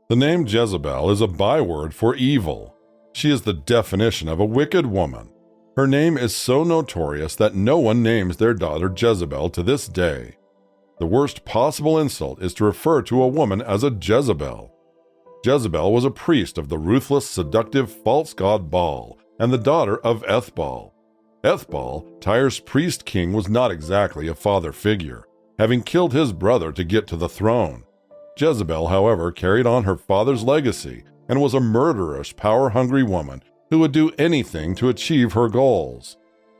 The name Jezebel is a byword for evil. She is the definition of a wicked woman. Her name is so notorious that no one names their daughter Jezebel to this day. The worst possible insult is to refer to a woman as a Jezebel. Jezebel was a priest of the ruthless, seductive, false god Baal and the daughter of Ethbaal. Ethbaal, Tyre's priest-king, was not exactly a father figure, having killed his brother to get to the throne. Jezebel, however, carried on her father's legacy and was a murderous, power-hungry woman who would do anything to achieve her goals.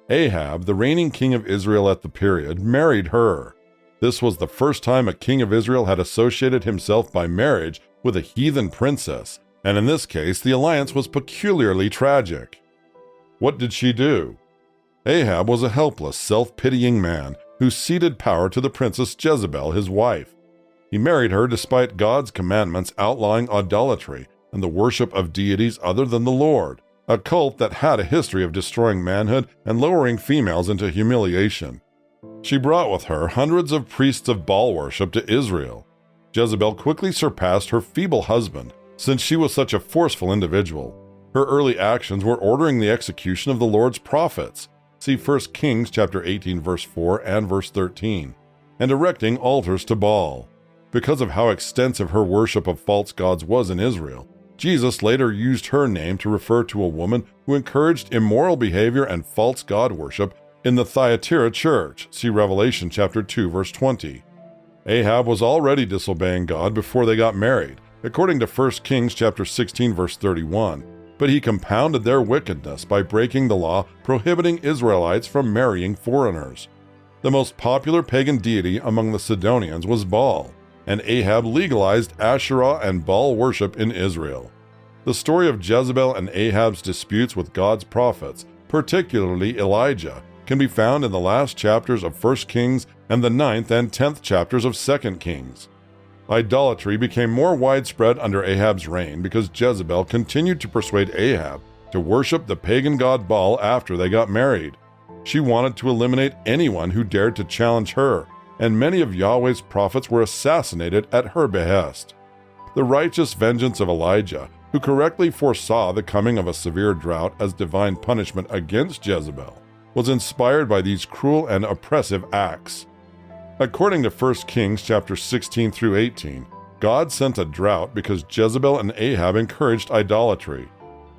Ahab, the reigning king of Israel at the period, married her. This was the first time a king of Israel had associated himself by marriage with a heathen princess, and in this case, the alliance was peculiarly tragic. What did she do? Ahab was a helpless, self-pitying man who ceded power to the princess Jezebel, his wife. He married her despite God's commandments outlawing idolatry and the worship of deities other than the Lord, a cult that had a history of destroying manhood and lowering females into humiliation. She brought with her hundreds of priests of Baal worship to Israel. Jezebel quickly surpassed her feeble husband, since she was such a forceful individual. Her early actions were ordering the execution of the Lord's prophets, see 1 Kings chapter 18 verse 4 and verse 13, and erecting altars to Baal. Because of how extensive her worship of false gods was in Israel, Jesus later used her name to refer to a woman who encouraged immoral behavior and false god worship in the Thyatira church, see Revelation chapter 2 verse 20. Ahab was already disobeying God before they got married, according to 1 Kings chapter 16 verse 31, but he compounded their wickedness by breaking the law prohibiting Israelites from marrying foreigners. The most popular pagan deity among the Sidonians was Baal, and Ahab legalized Asherah and Baal worship in Israel. The story of Jezebel and Ahab's disputes with God's prophets, particularly Elijah, can be found in the last chapters of 1 Kings and the 9th and 10th chapters of 2 Kings. Idolatry became more widespread under Ahab's reign because Jezebel continued to persuade Ahab to worship the pagan god Baal after they got married. She wanted to eliminate anyone who dared to challenge her, and many of Yahweh's prophets were assassinated at her behest. The righteous vengeance of Elijah, who correctly foresaw the coming of a severe drought as divine punishment against Jezebel, was inspired by these cruel and oppressive acts. According to 1 Kings chapter 16 through 18, God sent a drought because Jezebel and Ahab encouraged idolatry.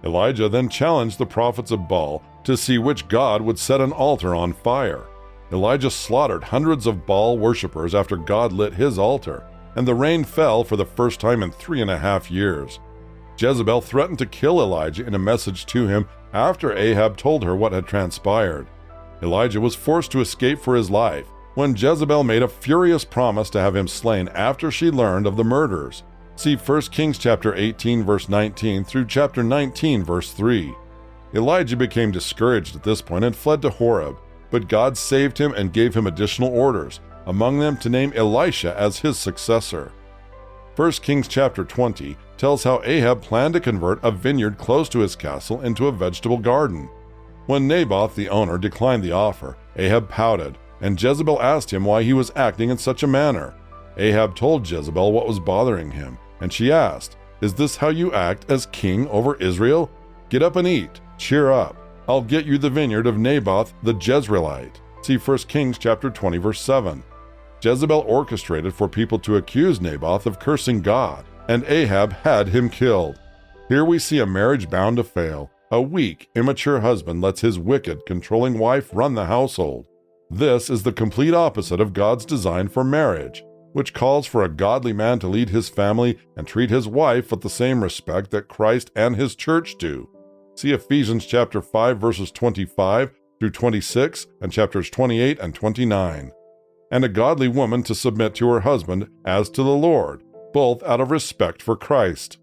Elijah then challenged the prophets of Baal to see which god would set an altar on fire. Elijah slaughtered hundreds of Baal worshippers after God lit his altar, and the rain fell for the first time in 3.5 years. Jezebel threatened to kill Elijah in a message to him after Ahab told her what had transpired. Elijah was forced to escape for his life when Jezebel made a furious promise to have him slain after she learned of the murders. See 1 Kings chapter 18 verse 19 through chapter 19 verse 3. Elijah became discouraged at this point and fled to Horeb, but God saved him and gave him additional orders, among them to name Elisha as his successor. 1 Kings chapter 20 tells how Ahab planned to convert a vineyard close to his castle into a vegetable garden. When Naboth, the owner, declined the offer, Ahab pouted, and Jezebel asked him why he was acting in such a manner. Ahab told Jezebel what was bothering him, and she asked, "Is this how you act as king over Israel? Get up and eat. Cheer up. I'll get you the vineyard of Naboth the Jezreelite." See 1 Kings chapter 20 verse 7. Jezebel orchestrated for people to accuse Naboth of cursing God, and Ahab had him killed. Here we see a marriage bound to fail. A weak, immature husband lets his wicked, controlling wife run the household. This is the complete opposite of God's design for marriage, which calls for a godly man to lead his family and treat his wife with the same respect that Christ and his church do. See Ephesians chapter 5 verses 25 through 26 and chapters 28 and 29. And a godly woman to submit to her husband as to the Lord, both out of respect for Christ.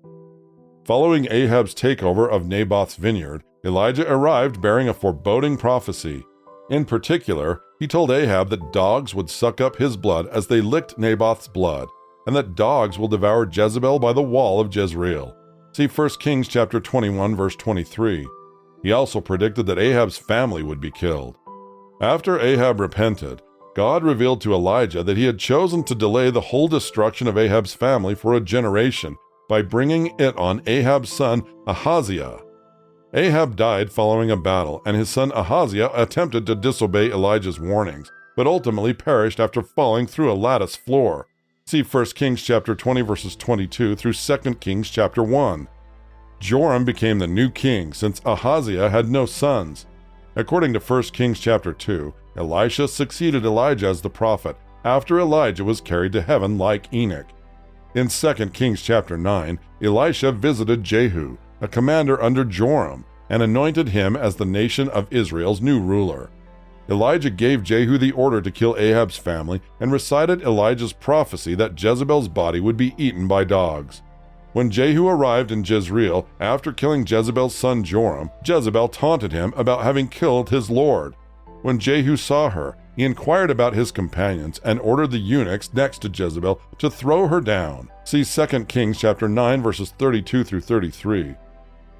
Following Ahab's takeover of Naboth's vineyard, Elijah arrived bearing a foreboding prophecy. In particular, he told Ahab that dogs would suck up his blood as they licked Naboth's blood, and that dogs will devour Jezebel by the wall of Jezreel. See 1 Kings chapter 21 verse 23. He also predicted that Ahab's family would be killed. After Ahab repented, God revealed to Elijah that he had chosen to delay the whole destruction of Ahab's family for a generation by bringing it on Ahab's son Ahaziah. Ahab died following a battle, and his son Ahaziah attempted to disobey Elijah's warnings, but ultimately perished after falling through a lattice floor. See 1 Kings chapter 20 verses 22 through 2 Kings chapter 1. Joram became the new king since Ahaziah had no sons. According to 1 Kings chapter 2, Elisha succeeded Elijah as the prophet after Elijah was carried to heaven like Enoch. In 2 Kings chapter 9, Elisha visited Jehu, a commander under Joram, and anointed him as the nation of Israel's new ruler. Elijah gave Jehu the order to kill Ahab's family and recited Elijah's prophecy that Jezebel's body would be eaten by dogs. When Jehu arrived in Jezreel after killing Jezebel's son Joram, Jezebel taunted him about having killed his lord. When Jehu saw her, he inquired about his companions and ordered the eunuchs next to Jezebel to throw her down. See 2 Kings chapter 9 verses 32 through 33.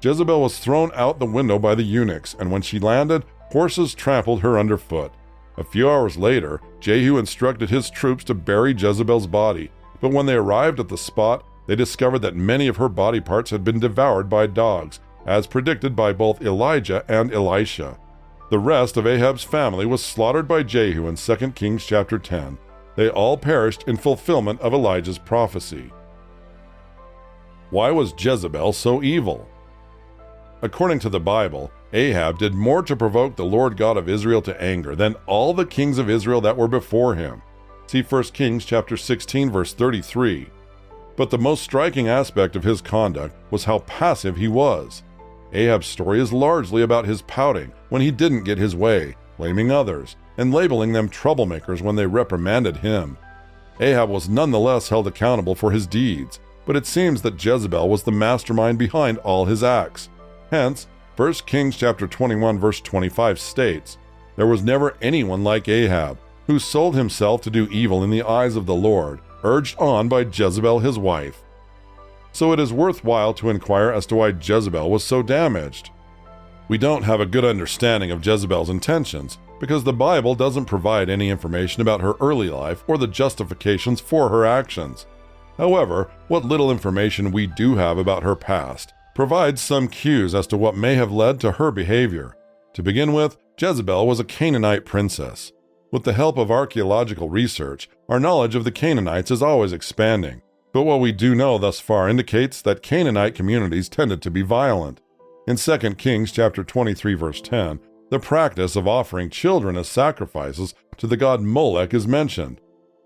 Jezebel was thrown out the window by the eunuchs, and when she landed, horses trampled her underfoot. A few hours later, Jehu instructed his troops to bury Jezebel's body, but when they arrived at the spot, they discovered that many of her body parts had been devoured by dogs, as predicted by both Elijah and Elisha. The rest of Ahab's family was slaughtered by Jehu in 2 Kings chapter 10. They all perished in fulfillment of Elijah's prophecy. Why was Jezebel so evil? According to the Bible, Ahab did more to provoke the Lord God of Israel to anger than all the kings of Israel that were before him. See 1 Kings chapter 16 verse 33. But the most striking aspect of his conduct was how passive he was. Ahab's story is largely about his pouting when he didn't get his way, blaming others, and labeling them troublemakers when they reprimanded him. Ahab was nonetheless held accountable for his deeds, but it seems that Jezebel was the mastermind behind all his acts. Hence, 1 Kings chapter 21 verse 25 states, "There was never anyone like Ahab, who sold himself to do evil in the eyes of the Lord, urged on by Jezebel his wife." So it is worthwhile to inquire as to why Jezebel was so damaged. We don't have a good understanding of Jezebel's intentions, because the Bible doesn't provide any information about her early life or the justifications for her actions. However, what little information we do have about her past provides some cues as to what may have led to her behavior. To begin with, Jezebel was a Canaanite princess. With the help of archaeological research, our knowledge of the Canaanites is always expanding, but what we do know thus far indicates that Canaanite communities tended to be violent. In 2 Kings chapter 23 verse 10, the practice of offering children as sacrifices to the god Molech is mentioned.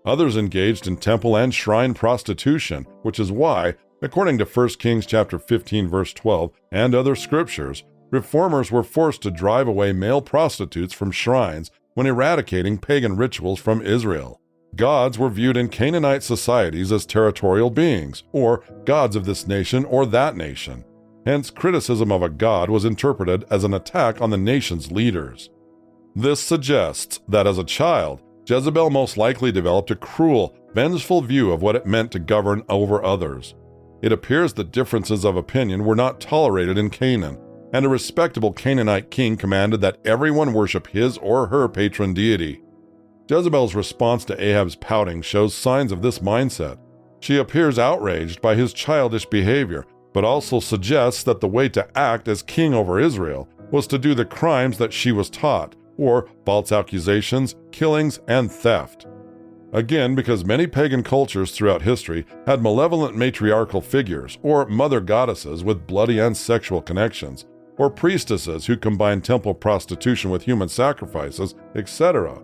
Others engaged in temple and shrine prostitution, which is why, according to 1 Kings chapter 15 verse 12 and other scriptures, reformers were forced to drive away male prostitutes from shrines when eradicating pagan rituals from Israel. Gods were viewed in Canaanite societies as territorial beings, or gods of this nation or that nation. Hence, criticism of a god was interpreted as an attack on the nation's leaders. This suggests that as a child, Jezebel most likely developed a cruel, vengeful view of what it meant to govern over others. It appears that differences of opinion were not tolerated in Canaan, and a respectable Canaanite king commanded that everyone worship his or her patron deity. Jezebel's response to Ahab's pouting shows signs of this mindset. She appears outraged by his childish behavior, but also suggests that the way to act as king over Israel was to do the crimes that she was taught, or false accusations, killings, and theft. Again, because many pagan cultures throughout history had malevolent matriarchal figures, or mother goddesses with bloody and sexual connections, or priestesses who combined temple prostitution with human sacrifices, etc.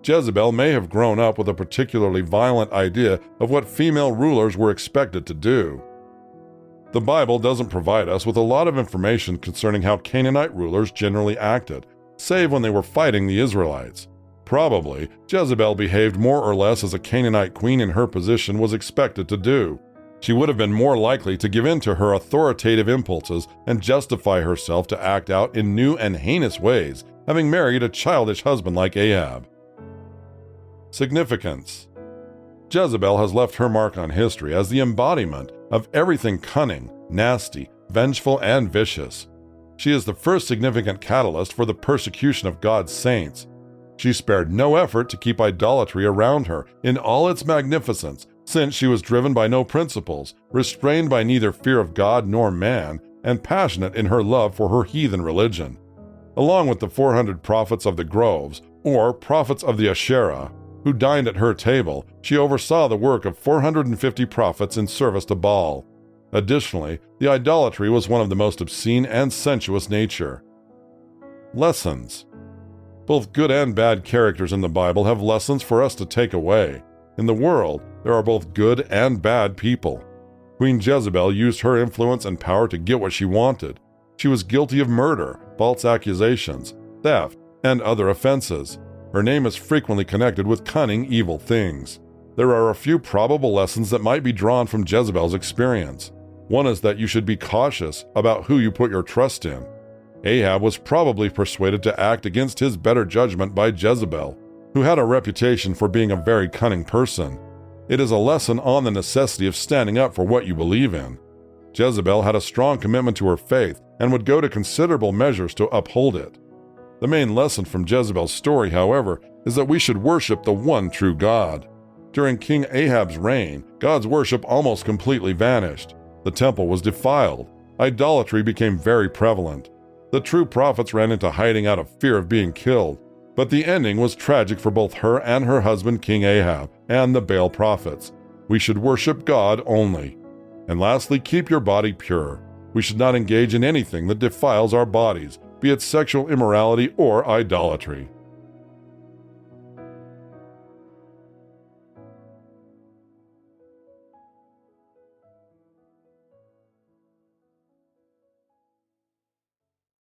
Jezebel may have grown up with a particularly violent idea of what female rulers were expected to do. The Bible doesn't provide us with a lot of information concerning how Canaanite rulers generally acted, save when they were fighting the Israelites. Probably, Jezebel behaved more or less as a Canaanite queen in her position was expected to do. She would have been more likely to give in to her authoritative impulses and justify herself to act out in new and heinous ways, having married a childish husband like Ahab. Significance. Jezebel has left her mark on history as the embodiment of everything cunning, nasty, vengeful, and vicious. She is the first significant catalyst for the persecution of God's saints. She spared no effort to keep idolatry around her in all its magnificence, since she was driven by no principles, restrained by neither fear of God nor man, and passionate in her love for her heathen religion. Along with the 400 prophets of the groves, or prophets of the Asherah, who dined at her table, she oversaw the work of 450 prophets in service to Baal. Additionally, the idolatry was one of the most obscene and sensuous nature. Lessons. Both good and bad characters in the Bible have lessons for us to take away. In the world, there are both good and bad people. Queen Jezebel used her influence and power to get what she wanted. She was guilty of murder, false accusations, theft, and other offenses. Her name is frequently connected with cunning, evil things. There are a few probable lessons that might be drawn from Jezebel's experience. One is that you should be cautious about who you put your trust in. Ahab was probably persuaded to act against his better judgment by Jezebel, who had a reputation for being a very cunning person. It is a lesson on the necessity of standing up for what you believe in. Jezebel had a strong commitment to her faith and would go to considerable measures to uphold it. The main lesson from Jezebel's story, however, is that we should worship the one true God. During King Ahab's reign, God's worship almost completely vanished. The temple was defiled. Idolatry became very prevalent. The true prophets ran into hiding out of fear of being killed. But the ending was tragic for both her and her husband King Ahab and the Baal prophets. We should worship God only. And lastly, keep your body pure. We should not engage in anything that defiles our bodies, be it sexual immorality or idolatry.